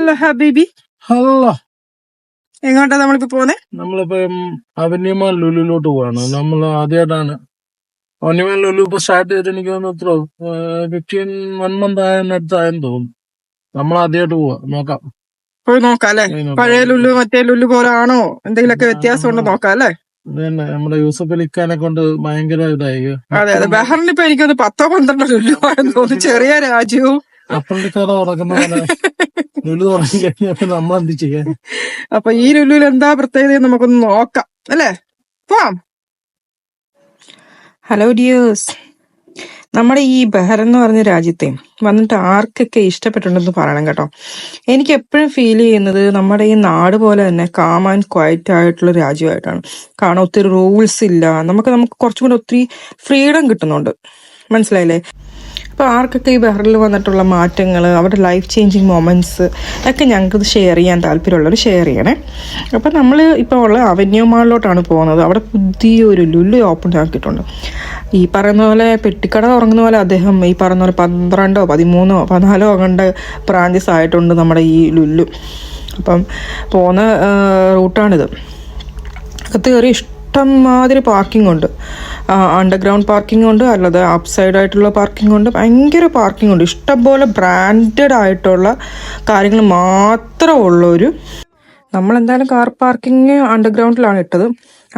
Hello ഹബീബി. Hello, എങ്ങോട്ടാ നമ്മളിപ്പോ പോന്നെ? നമ്മളിപ്പോ അവന്യമാൻ ലുലുലോട്ട് പോവാണ്. നമ്മൾ ആദ്യമായിട്ടാണ് അവന്യമാൻ ലുലു ഇപ്പൊ സ്റ്റാർട്ട് ചെയ്തിട്ട് എനിക്ക് തോന്നുന്നു 1 month അടുത്തായെന്ന് തോന്നുന്നു. നമ്മൾ ആദ്യമായിട്ട് പോവാ, നോക്കാം. പോയി നോക്കാം അല്ലെ. പോയി നോക്കാം. പഴയ ലുലു മറ്റേ ലുലു പോലെ ആണോ, എന്തെങ്കിലുമൊക്കെ വ്യത്യാസം ഉണ്ടോ നോക്കാം അല്ലെ. ഇത് തന്നെ നമ്മുടെ യൂസഫ് അലിഖാനെ കൊണ്ട് ഭയങ്കര ഇതായി. അതെ അതെ, ബഹറിന് ഇപ്പൊ എനിക്കൊന്ന് 10-12 ലുലു ആണെന്ന് തോന്നുന്നു. ചെറിയ രാജ്യവും അപ്പള്ളിക്കട തുറക്കുന്ന പോലെ ലുലു തുടങ്ങി കഴിഞ്ഞപ്പോ നമ്മൾ എന്ത് ചെയ്യാൻ? അപ്പൊ ഈ ലുലുവിൽ എന്താ പ്രത്യേകത നമുക്കൊന്ന് നോക്കാം അല്ലേ. പോവാം. ഹലോ ഡിയേഴ്സ്, നമ്മുടെ ഈ ബഹ്റൈൻ എന്ന് പറഞ്ഞ രാജ്യത്തെ വന്നിട്ട് ആർക്കൊക്കെ ഇഷ്ടപ്പെട്ടിട്ടുണ്ടെന്ന് പറയണം കേട്ടോ. എനിക്ക് എപ്പോഴും ഫീൽ ചെയ്യുന്നത് നമ്മുടെ ഈ നാട് പോലെ തന്നെ കാം ആൻഡ് ക്വയറ്റ് ആയിട്ടുള്ള രാജ്യമായിട്ടാണ്. കാരണം ഒത്തിരി റൂൾസ് ഇല്ല, നമുക്ക് കുറച്ചും കൂടെ ഒത്തിരി ഫ്രീഡം കിട്ടുന്നുണ്ട്. മനസ്സിലായില്ലേ? അപ്പോൾ ആർക്കൊക്കെ ഈ ബഹ്റിനിൽ വന്നിട്ടുള്ള മാറ്റങ്ങൾ, അവരുടെ ലൈഫ് ചേഞ്ചിങ് മൊമെൻറ്റ്സ് ഒക്കെ ഞങ്ങൾക്കത് ഷെയർ ചെയ്യാൻ താല്പര്യമുള്ളവർ ഷെയർ ചെയ്യണേ. അപ്പോൾ നമ്മൾ ഇപ്പോൾ ഉള്ള അവന്യൂ മാളിലോട്ടാണ് പോകുന്നത്. അവിടെ പുതിയൊരു ലുലു ഓപ്പൺ ആക്കിയിട്ടുണ്ട്. ഈ പറയുന്ന പോലെ പെട്ടിക്കട തുറങ്ങുന്ന പോലെ അദ്ദേഹം ഈ പറയുന്ന പോലെ 12, 13, 14 അങ്ങോട്ട് ബ്രാഞ്ചസ് ആയിട്ടുണ്ട് നമ്മുടെ ഈ ലുലു. അപ്പം പോകുന്ന റൂട്ടാണിത്. അകത്ത് കയറി ഇഷ്ടംമാതിരി പാർക്കിംഗ് ഉണ്ട്. അണ്ടർഗ്രൗണ്ട് പാർക്കിംഗ് ഉണ്ട്, അല്ലാതെ അപ്പ് സൈഡ് ആയിട്ടുള്ള പാർക്കിംഗ് ഉണ്ട്. ഭയങ്കര പാർക്കിംഗ് ഉണ്ട്. ഇഷ്ടംപോലെ ബ്രാൻഡഡ് ആയിട്ടുള്ള കാര്യങ്ങൾ മാത്രമുള്ളൊരു. നമ്മളെന്തായാലും കാർ പാർക്കിംഗ് അണ്ടർഗ്രൗണ്ടിലാണ് ഇട്ടത്.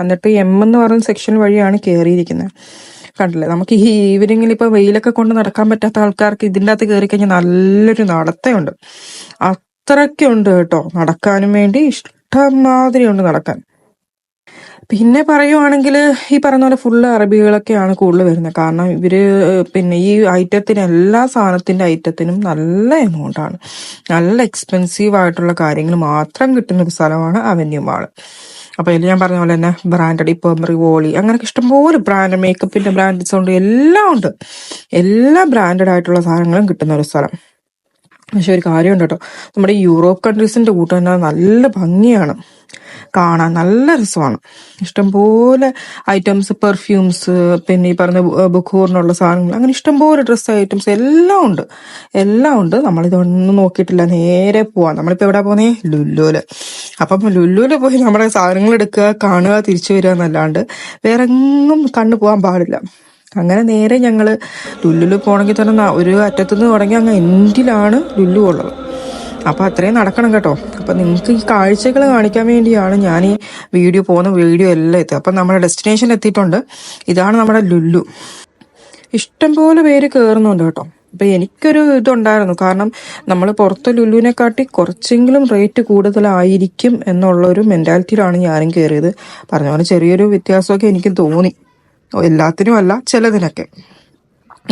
എന്നിട്ട് എന്ന് പറയുന്ന സെക്ഷൻ വഴിയാണ് കയറിയിരിക്കുന്നത്. കണ്ടില്ലേ, നമുക്ക് ഈ ഈവനിങ്ങിൽ ഇപ്പോൾ വെയിലൊക്കെ കൊണ്ട് നടക്കാൻ പറ്റാത്ത ആൾക്കാർക്ക് ഇതിൻ്റെ അകത്ത് കയറി കഴിഞ്ഞാൽ നല്ലൊരു നടത്തമുണ്ട്. അത്രയ്ക്കുണ്ട് കേട്ടോ, നടക്കാനും വേണ്ടി ഇഷ്ടംമാതിരി ഉണ്ട് നടക്കാൻ. പിന്നെ പറയുവാണെങ്കിൽ ഈ പറയുന്ന പോലെ ഫുള്ള് അറബികളൊക്കെയാണ് കൂടുതൽ വരുന്നത്. കാരണം ഇവര് പിന്നെ ഈ ഐറ്റത്തിന്, എല്ലാ സാധനത്തിന്റെ ഐറ്റത്തിനും നല്ല എമൗണ്ടാണ്. നല്ല എക്സ്പെൻസീവ് ആയിട്ടുള്ള കാര്യങ്ങൾ മാത്രം കിട്ടുന്ന ഒരു സ്ഥലമാണ് അവന്യൂ മാള്. അപ്പൊ ഇതിൽ ഞാൻ പറഞ്ഞ പോലെ തന്നെ ബ്രാൻഡഡ്, ഇപ്പം റിവോളി, അങ്ങനെയൊക്കെ ഇഷ്ടംപോലെ ബ്രാൻഡ്, മേക്കപ്പിന്റെ ബ്രാൻഡ്സ് ഉണ്ട്, എല്ലാം ഉണ്ട്. എല്ലാ ബ്രാൻഡഡ് ആയിട്ടുള്ള സാധനങ്ങളും കിട്ടുന്ന ഒരു സ്ഥലം. പക്ഷെ ഒരു കാര്യമുണ്ട് കേട്ടോ, നമ്മുടെ യൂറോപ്പ് കൺട്രീസിന്റെ കൂട്ടം തന്നെ നല്ല ഭംഗിയാണ് കാണാൻ, നല്ല രസമാണ്. ഇഷ്ടംപോലെ ഐറ്റംസ്, പെർഫ്യൂംസ്, പിന്നെ ഈ പറഞ്ഞ ബുഖൂറിനുള്ള സാധനങ്ങൾ, അങ്ങനെ ഇഷ്ടംപോലെ ഡ്രസ്സ് ഐറ്റംസ് എല്ലാം ഉണ്ട്, എല്ലാം ഉണ്ട്. നമ്മളിതൊന്നും നോക്കിയിട്ടില്ല, നേരെ പോവാം. നമ്മളിപ്പോൾ എവിടെ പോകുന്നേ? ലുലുവില്. അപ്പം ലുലുവില് പോയി നമ്മുടെ സാധനങ്ങൾ എടുക്കുക, കാണുക, തിരിച്ചു വരിക എന്നല്ലാണ്ട് വേറെ എങ്ങും കണ്ടു പോകാൻ പാടില്ല. അങ്ങനെ നേരെ ഞങ്ങൾ ലുലുവിൽ പോകണമെങ്കിൽ തന്നെ ഒരു അറ്റത്തുനിന്ന് തുടങ്ങി അങ്ങ് എൻഡിലാണ് ലുലു ഉള്ളത്. അപ്പം അത്രയും നടക്കണം കേട്ടോ. അപ്പം നിങ്ങൾക്ക് ഈ കാഴ്ചകൾ കാണിക്കാൻ വേണ്ടിയാണ് ഞാൻ ഈ പോകുന്ന വീഡിയോ എല്ലാം എത്തുക. അപ്പം നമ്മുടെ ഡെസ്റ്റിനേഷൻ എത്തിയിട്ടുണ്ട്. ഇതാണ് നമ്മുടെ ലുലു. ഇഷ്ടംപോലെ പേര് കയറുന്നുണ്ട് കേട്ടോ. അപ്പം എനിക്കൊരു ഇതുണ്ടായിരുന്നു, കാരണം നമ്മൾ പുറത്തെ ലുലുവിനെക്കാട്ടി കുറച്ചെങ്കിലും റേറ്റ് കൂടുതലായിരിക്കും എന്നുള്ളൊരു മെൻറ്റാലിറ്റിയിലാണ് ഞാനും കയറിയത്. പറഞ്ഞ പോലെ ചെറിയൊരു വ്യത്യാസമൊക്കെ എനിക്ക് തോന്നി, എല്ലാത്തിനും അല്ല, ചിലതിനൊക്കെ.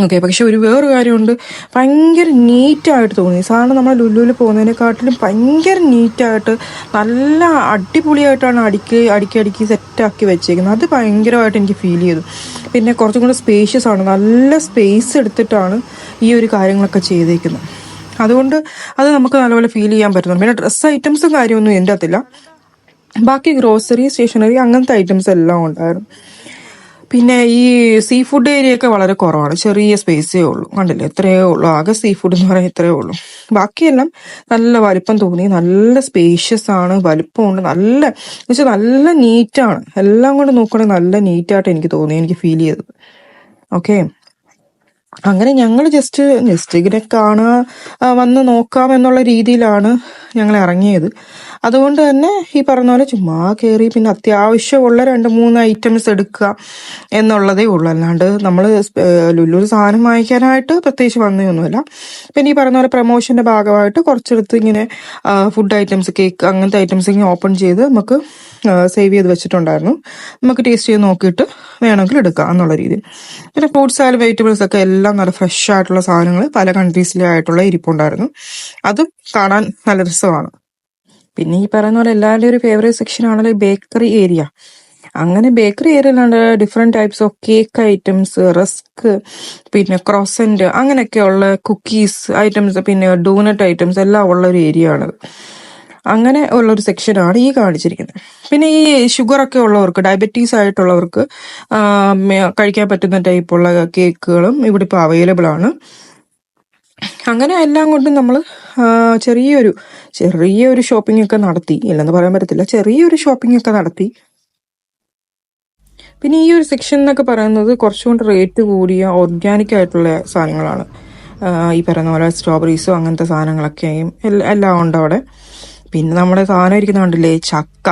ഓക്കെ, പക്ഷെ വേറൊരു കാര്യമുണ്ട്, ഭയങ്കര നീറ്റായിട്ട് തോന്നി. സാധാരണ നമ്മൾ ലുലുവിൽ പോകുന്നതിനെക്കാട്ടിലും ഭയങ്കര നീറ്റായിട്ട് നല്ല അടിപൊളിയായിട്ടാണ് അടുക്കി സെറ്റാക്കി വെച്ചേക്കുന്നത്. അത് ഭയങ്കരമായിട്ട് എനിക്ക് ഫീൽ ചെയ്തു. പിന്നെ കുറച്ചും കൂടെ സ്പേഷ്യസ് ആണ്, നല്ല സ്പേസ് എടുത്തിട്ടാണ് ഈ ഒരു കാര്യങ്ങളൊക്കെ ചെയ്തേക്കുന്നത്. അതുകൊണ്ട് അത് നമുക്ക് നല്ലപോലെ ഫീൽ ചെയ്യാൻ പറ്റുന്നുണ്ട്. പിന്നെ ഡ്രസ്സ് ഐറ്റംസും കാര്യമൊന്നും എൻ്റെ അകത്തില്ല. ബാക്കി ഗ്രോസറി, സ്റ്റേഷനറി, അങ്ങനത്തെ ഐറ്റംസ് എല്ലാം ഉണ്ടായിരുന്നു. പിന്നെ ഈ സീ ഫുഡ് ഏരിയ ഒക്കെ വളരെ കുറവാണ്, ചെറിയ സ്പേസേ ഉള്ളൂ. കണ്ടില്ലേ, എത്രയേ ഉള്ളൂ. ആകെ സീ ഫുഡ് എന്ന് പറയാൻ ഇത്രയേ ഉള്ളൂ. ബാക്കിയെല്ലാം നല്ല വലിപ്പം തോന്നി, നല്ല സ്പേഷ്യസ് ആണ്, വലിപ്പമുണ്ട്, നല്ല എന്നുവെച്ചാൽ നല്ല നീറ്റാണ്. എല്ലാം കൊണ്ട് നോക്കുകയാണെങ്കിൽ നല്ല നീറ്റായിട്ട് എനിക്ക് തോന്നി, എനിക്ക് ഫീൽ ചെയ്തത്. ഓക്കെ, അങ്ങനെ ഞങ്ങൾ ജസ്റ്റ് ഇങ്ങനെ കാണുക, വന്ന് നോക്കാം എന്നുള്ള രീതിയിലാണ് ഞങ്ങൾ ഇറങ്ങിയത്. അതുകൊണ്ട് തന്നെ ഈ പറഞ്ഞ പോലെ ചുമ്മാ കയറി, പിന്നെ അത്യാവശ്യമുള്ള 2-3 ഐറ്റംസ് എടുക്കുക എന്നുള്ളതേ ഉള്ളൂ. അല്ലാണ്ട് നമ്മൾ ലുലുവിൽ സാധനം വാങ്ങിക്കാനായിട്ട് പ്രത്യേകിച്ച് വന്നതൊന്നുമില്ല. പിന്നെ ഈ പറഞ്ഞ പോലെ പ്രൊമോഷന്റെ ഭാഗമായിട്ട് കുറച്ചെടുത്ത് ഇങ്ങനെ ഫുഡ് ഐറ്റംസ്, കേക്ക്, അങ്ങനത്തെ ഐറ്റംസ് ഇങ്ങനെ ഓപ്പൺ ചെയ്ത് നമുക്ക് സേവ് ചെയ്ത് വെച്ചിട്ടുണ്ടായിരുന്നു. നമുക്ക് ടേസ്റ്റ് ചെയ്ത് നോക്കിയിട്ട് വേണമെങ്കിൽ എടുക്കാം എന്നുള്ള രീതിയിൽ. പിന്നെ ഫ്രൂട്ട്സ് ആയാലും വെജിറ്റബിൾസ് ഒക്കെ എല്ലാം നല്ല ഫ്രഷ് ആയിട്ടുള്ള സാധനങ്ങൾ പല കൺട്രീസിലായിട്ടുള്ള ഇരിപ്പുണ്ടായിരുന്നു. അതും കാണാൻ നല്ല രസമാണ്. പിന്നെ ഈ പറയുന്ന പോലെ എല്ലാവരുടെയും ഒരു ഫേവറേറ്റ് സെക്ഷൻ ആണല്ലോ ബേക്കറി ഏരിയ. അങ്ങനെ ബേക്കറി ഏരിയയിലാണ് different types of cake items, rusk, പിന്നെ ക്രോസന്റ്, അങ്ങനെയൊക്കെയുള്ള കുക്കീസ് ഐറ്റംസ്, പിന്നെ ഡോനറ്റ് ഐറ്റംസ് എല്ലാം ഉള്ള ഒരു ഏരിയ ആണത്. അങ്ങനെ ഉള്ളൊരു സെക്ഷനാണ് ഈ കാണിച്ചിരിക്കുന്നത്. പിന്നെ ഈ ഷുഗറൊക്കെ ഉള്ളവർക്ക്, ഡയബറ്റീസ് ആയിട്ടുള്ളവർക്ക് കഴിക്കാൻ പറ്റുന്ന ടൈപ്പുള്ള കേക്കുകളും ഇവിടെ ഇപ്പോൾ അവൈലബിൾ ആണ്. അങ്ങനെ എല്ലാം കൊണ്ടും നമ്മൾ ചെറിയൊരു ഷോപ്പിംഗ് ഒക്കെ നടത്തി, ഇല്ലെന്ന് പറയാൻ പറ്റത്തില്ല, ചെറിയൊരു ഷോപ്പിംഗ് ഒക്കെ നടത്തി. പിന്നെ ഈ ഒരു സെക്ഷൻ എന്നൊക്കെ പറയുന്നത് കുറച്ചുകൂടി റേറ്റ് കൂടിയ ഓർഗാനിക് ആയിട്ടുള്ള സാധനങ്ങളാണ്. ഈ പറയുന്ന പോലെ സ്ട്രോബെറീസോ അങ്ങനത്തെ സാധനങ്ങളൊക്കെയും എല്ലാം ഉണ്ട് അവിടെ. പിന്നെ നമ്മുടെ സാധനം ഇരിക്കുന്ന കണ്ടില്ലേ, ചക്ക.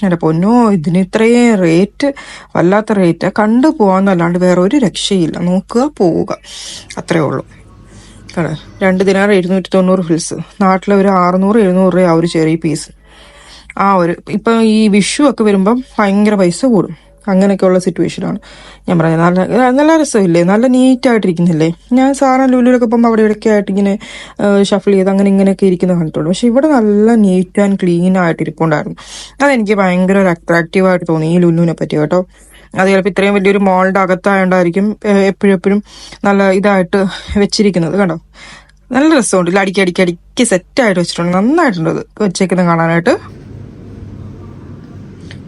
എൻ്റെ പൊന്നോ, ഇതിന് ഇത്രയും റേറ്റ്, വല്ലാത്ത റേറ്റ്. കണ്ടു പോകാമെന്നല്ലാണ്ട് വേറെ ഒരു രക്ഷയില്ല. നോക്കുക, പോവുക, അത്രേ ഉള്ളൂ. 2 ദിനാർ 790 ഫിൽസ്. നാട്ടിലെ ഒരു 600-700 രൂപ ഒരു ചെറിയ പീസ്. ഇപ്പം ഈ വിഷു ഒക്കെ വരുമ്പം ഭയങ്കര പൈസ കൂടും. അങ്ങനെയൊക്കെയുള്ള സിറ്റുവേഷനാണ്. ഞാൻ പറയാം, നല്ല രസമില്ലേ, നല്ല നീറ്റായിട്ടിരിക്കുന്നില്ലേ. ഞാൻ സാധാരണ ലുലുവിലൊക്കെ പോകുമ്പോൾ അവിടെ ഇടയ്ക്ക് ആയിട്ട് ഇങ്ങനെ ഷഫിൾ ചെയ്ത് അങ്ങനെ ഇങ്ങനെയൊക്കെ ഇരിക്കുന്ന കണ്ടിട്ടുള്ളൂ. പക്ഷെ ഇവിടെ നല്ല നീറ്റ് ആൻഡ് ക്ലീൻ ആയിട്ട് ഇരിപ്പുണ്ടായിരുന്നു. അതെനിക്ക് ഭയങ്കര ഒരു അട്രാക്റ്റീവായിട്ട് തോന്നി ഈ ലുലുവിനെ പറ്റി കേട്ടോ. അത് ചിലപ്പോൾ ഇത്രയും വലിയൊരു മോളുടെ അകത്തായോണ്ടായിരിക്കും എപ്പോഴും നല്ല ഇതായിട്ട് വെച്ചിരിക്കുന്നത്. കണ്ടോ, നല്ല രസമുണ്ട്. ഇല്ല, അടുക്കി സെറ്റായിട്ട് വെച്ചിട്ടുണ്ട്. നന്നായിട്ടുണ്ട് അത് വെച്ചേക്കുന്നത് കാണാനായിട്ട്.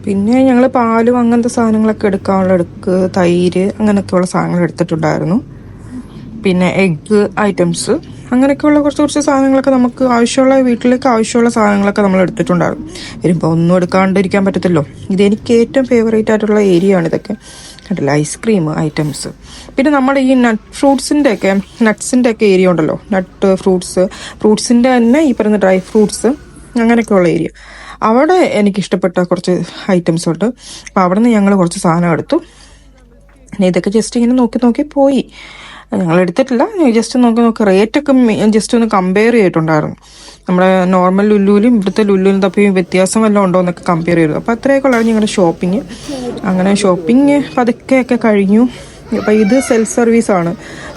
പിന്നെ ഞങ്ങൾ പാലും അങ്ങനത്തെ സാധനങ്ങളൊക്കെ തൈര് അങ്ങനെയൊക്കെയുള്ള സാധനങ്ങൾ എടുത്തിട്ടുണ്ടായിരുന്നു. പിന്നെ എഗ്ഗ് ഐറ്റംസ് അങ്ങനെയൊക്കെയുള്ള കുറച്ച് സാധനങ്ങളൊക്കെ നമുക്ക് വീട്ടിലേക്ക് ആവശ്യമുള്ള സാധനങ്ങളൊക്കെ നമ്മൾ എടുത്തിട്ടുണ്ടായിരുന്നു. വരുമ്പോൾ ഒന്നും എടുക്കാണ്ടിരിക്കാൻ പറ്റത്തില്ലോ. ഇതെനിക്ക് ഏറ്റവും ഫേവറേറ്റ് ആയിട്ടുള്ള ഏരിയ ആണ് ഇതൊക്കെ. കണ്ടില്ല, ഐസ്ക്രീം ഐറ്റംസ്. പിന്നെ നമ്മുടെ ഈ നട്ട്സിൻ്റെ ഒക്കെ ഏരിയ ഉണ്ടല്ലോ, ഫ്രൂട്ട്സിൻ്റെ തന്നെ ഈ പറയുന്ന ഡ്രൈ ഫ്രൂട്ട്സ് അങ്ങനെയൊക്കെയുള്ള ഏരിയ. അവിടെ എനിക്കിഷ്ടപ്പെട്ട കുറച്ച് ഐറ്റംസ് ഉണ്ട്. അപ്പോൾ അവിടെ നിന്ന് ഞങ്ങൾ കുറച്ച് സാധനം എടുത്തു. ഇതൊക്കെ ജസ്റ്റ് ഇങ്ങനെ നോക്കി പോയി. ഞങ്ങൾ എടുത്തിട്ടില്ല, ജസ്റ്റ് നോക്കി റേറ്റൊക്കെ ജസ്റ്റ് ഒന്ന് കമ്പയർ ചെയ്തിട്ടുണ്ടായിരുന്നു. നമ്മുടെ നോർമൽ ലുലുവിലും ഇവിടുത്തെ ലുലുവിലും തപ്പിയും വ്യത്യാസം വല്ലതും ഉണ്ടോ എന്നൊക്കെ കമ്പയർ ചെയ്തു. അപ്പോൾ അത്രയൊക്കെ ഉള്ളായിരുന്നു ഞങ്ങളുടെ ഷോപ്പിംഗ്. അങ്ങനെ ഷോപ്പിംഗ് പതുക്കെയൊക്കെ കഴിഞ്ഞു. അപ്പോൾ ഇത് സെൽഫ് സർവീസാണ്.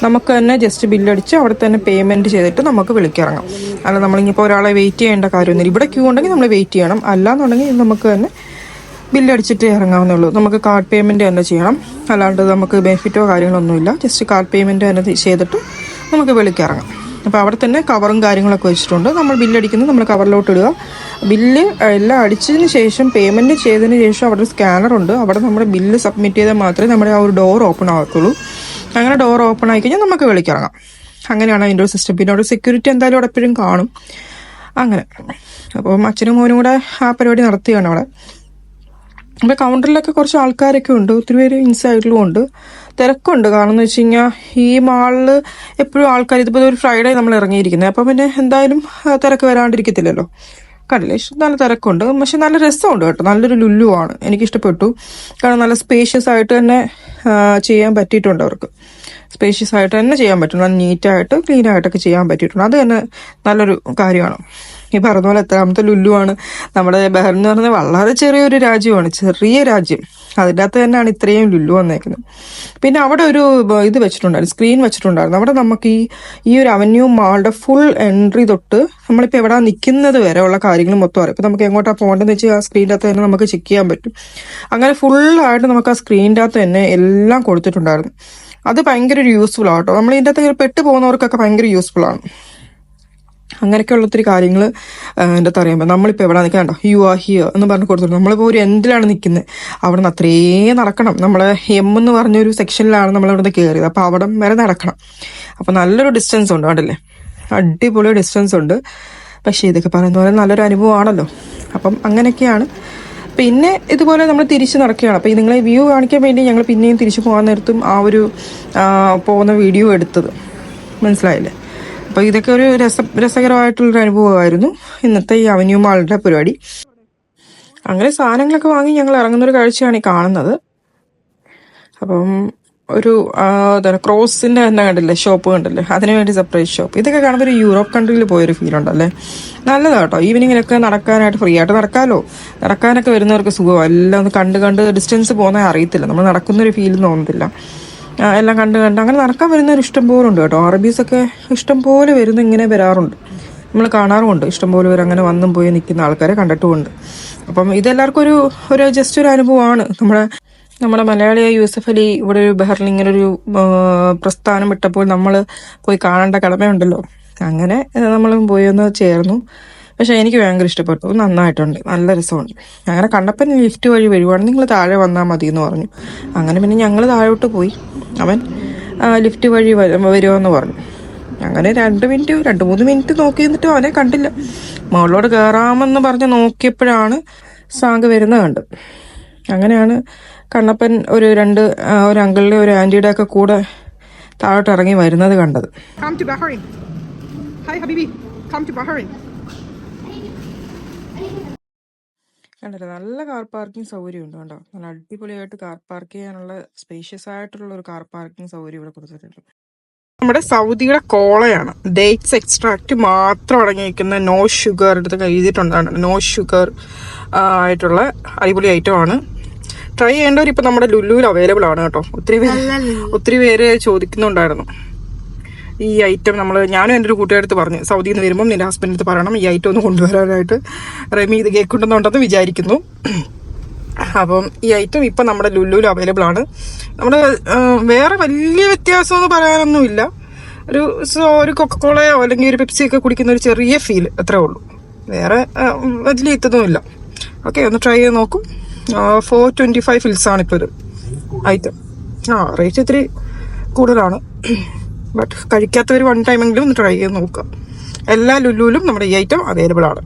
നമുക്ക് തന്നെ ജസ്റ്റ് ബില്ലടിച്ച് അവിടെ തന്നെ പേയ്മെൻറ്റ് ചെയ്തിട്ട് നമുക്ക് വിളിക്കിറങ്ങാം. അല്ല നമ്മളിപ്പോൾ ഒരാളെ വെയിറ്റ് ചെയ്യേണ്ട കാര്യമൊന്നുമില്ല. ഇവിടെ ക്യൂ ഉണ്ടെങ്കിൽ നമ്മൾ വെയിറ്റ് ചെയ്യണം, അല്ലാന്നുണ്ടെങ്കിൽ നമുക്ക് തന്നെ ബില്ലടിച്ചിട്ട് ഇറങ്ങാവുന്നേ ഉള്ളൂ. നമുക്ക് കാർഡ് പേയ്മെൻറ്റ് തന്നെ ചെയ്യണം, അല്ലാണ്ട് നമുക്ക് ബെനിഫിറ്റോ കാര്യങ്ങളൊന്നുമില്ല. ജസ്റ്റ് കാർഡ് പേയ്മെൻറ്റ് തന്നെ ചെയ്തിട്ട് നമുക്ക് വിളിക്കിറങ്ങാം. അപ്പോൾ അവിടെ തന്നെ കവറും കാര്യങ്ങളൊക്കെ വെച്ചിട്ടുണ്ട്. നമ്മൾ ബില്ലടിക്കുന്നത് നമ്മൾ കവറിലോട്ട് ഇടുക. ബില്ല് എല്ലാം അടിച്ചതിന് ശേഷം പേയ്മെൻറ്റ് ചെയ്തതിന് ശേഷം അവിടെ ഒരു സ്കാനറുണ്ട്. അവിടെ നമ്മുടെ ബില്ല് സബ്മിറ്റ് ചെയ്താൽ മാത്രമേ നമ്മുടെ ആ ഒരു ഡോർ ഓപ്പൺ ആകത്തുള്ളൂ. അങ്ങനെ ഡോർ ഓപ്പൺ ആയി കഴിഞ്ഞാൽ നമുക്ക് വിളിക്കിറങ്ങാം. അങ്ങനെയാണ് അതിൻ്റെ ഒരു സിസ്റ്റം. പിന്നെ അവിടെ സെക്യൂരിറ്റി എന്തായാലും അവിടെ എപ്പോഴും കാണും. അങ്ങനെ അപ്പം അച്ഛനും മോനും കൂടെ ആ പരിപാടി നടത്തുകയാണ് അവിടെ. അപ്പോൾ കൗണ്ടറിലൊക്കെ കുറച്ച് ആൾക്കാരൊക്കെ ഉണ്ട്, ഒത്തിരി പേര് ഇൻസൈഡിലും ഉണ്ട്. തിരക്കുണ്ട്. കാരണം എന്ന് വെച്ച് കഴിഞ്ഞാൽ ഈ മാളിൽ എപ്പോഴും ആൾക്കാർ, ഇതിപ്പോൾ ഒരു ഫ്രൈഡേ നമ്മൾ ഇറങ്ങിയിരിക്കുന്നത്, അപ്പോൾ പിന്നെ എന്തായാലും തിരക്ക് വരാണ്ടിരിക്കത്തില്ലല്ലോ. കണ്ടില്ലേ, നല്ല തിരക്കുണ്ട്. പക്ഷെ നല്ല രസമുണ്ട് കേട്ടോ. നല്ലൊരു ലുലുവാണ്, എനിക്കിഷ്ടപ്പെട്ടു. കാരണം നല്ല സ്പേഷ്യസ് ആയിട്ട് തന്നെ ചെയ്യാൻ പറ്റിയിട്ടുണ്ട് അവർക്ക്. സ്പേഷ്യസ് ആയിട്ട് തന്നെ ചെയ്യാൻ പറ്റും, നല്ല നീറ്റായിട്ട് ക്ലീൻ ആയിട്ടൊക്കെ ചെയ്യാൻ പറ്റിയിട്ടുണ്ട്. അത് തന്നെ നല്ലൊരു കാര്യമാണ്. ഈ പറഞ്ഞ പോലെ എത്രാമത്തെ ലുലുവാണ്. നമ്മുടെ ബഹ്റിൻ എന്ന് പറഞ്ഞാൽ വളരെ ചെറിയൊരു രാജ്യമാണ്, ചെറിയ രാജ്യം. അതിൻ്റെ അകത്ത് തന്നെയാണ് ഇത്രയും ലുലു വന്നേക്കുന്നത്. പിന്നെ അവിടെ ഒരു ഇത് വെച്ചിട്ടുണ്ടായിരുന്നു, സ്ക്രീൻ വെച്ചിട്ടുണ്ടായിരുന്നു. അവിടെ നമുക്ക് ഈ ഒരു അവന്യൂ മാളുടെ ഫുൾ എൻട്രി തൊട്ട് നമ്മളിപ്പോൾ എവിടെ നിൽക്കുന്നത് വരെ ഉള്ള കാര്യങ്ങൾ മൊത്തം അറിയാം. ഇപ്പോൾ നമുക്ക് എങ്ങോട്ടാണ് പോകേണ്ടതെന്ന് വെച്ചാൽ ആ സ്ക്രീനിൻ്റെ അകത്ത് തന്നെ നമുക്ക് ചെക്ക് ചെയ്യാൻ പറ്റും. അങ്ങനെ ഫുള്ളായിട്ട് നമുക്ക് ആ സ്ക്രീനിൻ്റെ അകത്ത് തന്നെ എല്ലാം കൊടുത്തിട്ടുണ്ടായിരുന്നു. അത് ഭയങ്കര ഒരു യൂസ്ഫുൾ ആട്ടോ. നമ്മൾ ഇതിൻ്റെ അകത്ത് പെട്ടു പോകുന്നവർക്കൊക്കെ ഭയങ്കര യൂസ്ഫുൾ ആണ്. അങ്ങനെയൊക്കെയുള്ള ഒത്തിരി കാര്യങ്ങൾ എൻ്റെ അകത്ത് അറിയാൻ പറ്റും. നമ്മളിപ്പോൾ എവിടെ നിൽക്കണ്ട, യു ആർ ഹിയർ എന്ന് പറഞ്ഞ് കൊടുത്തിട്ടുണ്ട്. നമ്മളിപ്പോൾ ഒരു എൻഡിലാണ് നിൽക്കുന്നത്, അവിടെ നിന്ന് അത്രയും നടക്കണം. നമ്മൾ എന്ന് പറഞ്ഞൊരു സെക്ഷനിലാണ് നമ്മളിവിടെ കയറിയത്. അപ്പോൾ അവിടെ വരെ നടക്കണം. അപ്പോൾ നല്ലൊരു ഡിസ്റ്റൻസ് ഉണ്ട്, കണ്ടല്ലേ, അടിപൊളി ഡിസ്റ്റൻസ് ഉണ്ട്. പക്ഷേ ഇതൊക്കെ പറയുന്ന പോലെ നല്ലൊരു അനുഭവമാണല്ലോ. അപ്പം അങ്ങനെയൊക്കെയാണ്. പിന്നെ ഇതുപോലെ നമ്മൾ തിരിച്ച് നടക്കുകയാണ്. അപ്പോൾ നിങ്ങളെ വ്യൂ കാണിക്കാൻ വേണ്ടി ഞങ്ങൾ പിന്നെയും തിരിച്ചു പോകാൻ നേരത്തും ആ ഒരു പോകുന്ന വീഡിയോ എടുത്തത്, മനസ്സിലായില്ലേ. അപ്പോൾ ഇതൊക്കെ ഒരു രസകരമായിട്ടുള്ളൊരു അനുഭവമായിരുന്നു ഇന്നത്തെ ഈ അവന്യൂ മാളിൻ്റെ പരിപാടി. അങ്ങനെ സാധനങ്ങളൊക്കെ വാങ്ങി ഞങ്ങൾ ഇറങ്ങുന്നൊരു കാഴ്ചയാണ് ഈ കാണുന്നത്. അപ്പം ഒരു ക്രോസിൻ്റെ തന്നെ കണ്ടില്ലേ, ഷോപ്പ് കണ്ടില്ലേ, അതിന് വേണ്ടി സെപ്പറേറ്റ് ഷോപ്പ്. ഇതൊക്കെ കാണുമ്പോൾ ഒരു യൂറോപ്പ് കൺട്രിയിൽ പോയൊരു ഫീൽ ഉണ്ടല്ലേ. നല്ലതാട്ടോ. ഈവനിങ്ങിലൊക്കെ നടക്കാനായിട്ട്, ഫ്രീ ആയിട്ട് നടക്കാനൊക്കെ വരുന്നവർക്ക് സുഖമാണ്. എല്ലാം ഒന്ന് കണ്ട് ഡിസ്റ്റൻസ് പോകുന്നത് അറിയത്തില്ല, നമ്മൾ നടക്കുന്നൊരു ഫീൽ തോന്നത്തില്ല. എല്ലാം കണ്ട് അങ്ങനെ നടക്കാൻ വരുന്നവർ ഇഷ്ടം പോലെ ഉണ്ട് കേട്ടോ. അറബീസൊക്കെ ഇഷ്ടം പോലെ ഇങ്ങനെ വരാറുണ്ട്, നമ്മൾ കാണാറുമുണ്ട്. ഇഷ്ടംപോലെ പേര് അങ്ങനെ വന്നും പോയി നിൽക്കുന്ന ആൾക്കാരെ കണ്ടിട്ടുമുണ്ട്. അപ്പം ഇതെല്ലാവർക്കും ഒരു ജസ്റ്റ് ഒരു അനുഭവമാണ്. നമ്മുടെ മലയാളിയായ യൂസഫ് അലി ഇവിടെ ഒരു ബഹ്റിൻ ഇങ്ങനൊരു പ്രസ്ഥാനം വിട്ടപ്പോൾ നമ്മൾ പോയി കാണേണ്ട കടമയുണ്ടല്ലോ. അങ്ങനെ നമ്മളും പോയി ഒന്ന് ചേർന്നു. പക്ഷെ എനിക്ക് ഭയങ്കര ഇഷ്ടപ്പെട്ടു, നന്നായിട്ടുണ്ട്, നല്ല രസമുണ്ട്. അങ്ങനെ കണ്ടപ്പോൾ ലിഫ്റ്റ് വഴി വരുവാണ്, നിങ്ങൾ താഴെ വന്നാൽ മതി എന്ന് പറഞ്ഞു. അങ്ങനെ പിന്നെ ഞങ്ങൾ താഴോട്ട് പോയി. അവൻ ലിഫ്റ്റ് വഴി വരുമെന്ന് പറഞ്ഞു. അങ്ങനെ 2-3 മിനിറ്റ് നോക്കി നിന്നിട്ട് അവനെ കണ്ടില്ല. മുകളിലോട്ട് കയറാമെന്ന് പറഞ്ഞ് നോക്കിയപ്പോഴാണ് സാങ്ക് വരുന്നത് കണ്ട്. അങ്ങനെയാണ് കണ്ണപ്പൻ ഒരു അങ്കിളിന്റെ ഒരു ആന്റിയുടെ ഒക്കെ കൂടെ താഴോട്ട് ഇറങ്ങി വരുന്നത് കണ്ടത്. കണ്ടല്ലോ, നല്ല കാർ പാർക്കിംഗ് സൗകര്യം ഉണ്ട് കേട്ടോ. നല്ല അടിപൊളിയായിട്ട് കാർ പാർക്ക് ചെയ്യാനുള്ള സ്പേഷ്യസ് ആയിട്ടുള്ള ഒരു കാർ പാർക്കിംഗ് സൗകര്യം ഇവിടെ കൊടുത്തിട്ടുണ്ട്. നമ്മുടെ സൗദിയുടെ കോളയാണ്. ഡേറ്റ്സ് എക്സ്ട്രാക്ട് മാത്രം അടങ്ങിയിരിക്കുന്ന നോ ഷുഗർ എടുത്ത് എഴുതിയിട്ടുണ്ടാണ്. നോ ഷുഗർ ആയിട്ടുള്ള അടിപൊളി ഐറ്റം ആണ്. ട്രൈ ചെയ്യേണ്ടവർ ഇപ്പം നമ്മുടെ ലുലുവിൽ അവൈലബിൾ ആണ് കേട്ടോ. ഒത്തിരി പേര് ചോദിക്കുന്നുണ്ടായിരുന്നു ഈ ഐറ്റം. ഞാനും എൻ്റെ ഒരു കൂട്ടുകാരടുത്ത് പറഞ്ഞു, സൗദിയിൽ നിന്ന് വരുമ്പം നിന്റെ ഹസ്ബൻഡിന് അടുത്ത് പറയണം ഈ ഐറ്റം ഒന്ന് കൊണ്ടുവരാനായിട്ട്. റമി ഇത് കേൾക്കുന്നുണ്ടെന്ന് വിചാരിക്കുന്നു. അപ്പം ഈ ഐറ്റം ഇപ്പം നമ്മുടെ ലുലുവിൽ അവൈലബിൾ ആണ്. നമ്മുടെ വേറെ വലിയ വ്യത്യാസമൊന്നും പറയാനൊന്നുമില്ല. ഒരു കൊക്കക്കോളയോ അല്ലെങ്കിൽ ഒരു പെപ്സിയൊക്കെ കുടിക്കുന്ന ഒരു ചെറിയ ഫീൽ അത്രേ ഉള്ളൂ. വേറെ വലിയ ഇതൊന്നുമില്ല. ഓക്കെ, ഒന്ന് ട്രൈ ചെയ്ത് നോക്കും. 425 ഫിൽസാണ് ഇപ്പോൾ ഒരു ഐറ്റം. റേറ്റ് ഇത്തിരി കൂടുതലാണ്. ബട്ട് കഴിക്കാത്തവർ 1 ടൈമെങ്കിലും ഒന്ന് ട്രൈ ചെയ്ത് നോക്കുക. എല്ലാ ലുലുവിലും നമ്മുടെ ഈ ഐറ്റം അവൈലബിൾ ആണ്.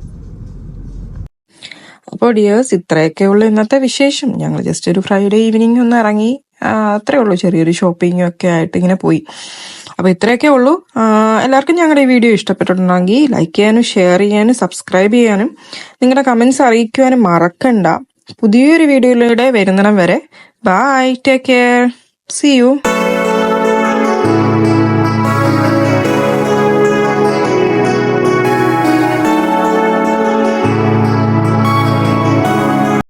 അപ്പോൾ ഡിയേഴ്സ്, ഇത്രയൊക്കെ ഉള്ളൂ ഇന്നത്തെ വിശേഷം. ഞങ്ങൾ ജസ്റ്റ് ഒരു ഫ്രൈഡേ ഈവനിങ് ഒന്ന് ഇറങ്ങി, അത്രേ ഉള്ളൂ. ചെറിയൊരു ഷോപ്പിങ്ങും ഒക്കെ ആയിട്ട് ഇങ്ങനെ പോയി. അപ്പോൾ ഇത്രയൊക്കെ ഉള്ളൂ. എല്ലാവർക്കും ഞങ്ങളുടെ ഈ വീഡിയോ ഇഷ്ടപ്പെട്ടിട്ടുണ്ടെങ്കിൽ ലൈക്ക് ചെയ്യാനും ഷെയർ ചെയ്യാനും സബ്സ്ക്രൈബ് ചെയ്യാനും നിങ്ങളുടെ കമൻസ് അറിയിക്കുവാനും മറക്കണ്ട. പുതിയൊരു വീഡിയോയിലൂടെ വരുന്നിടം വരെ bye, take care, see U.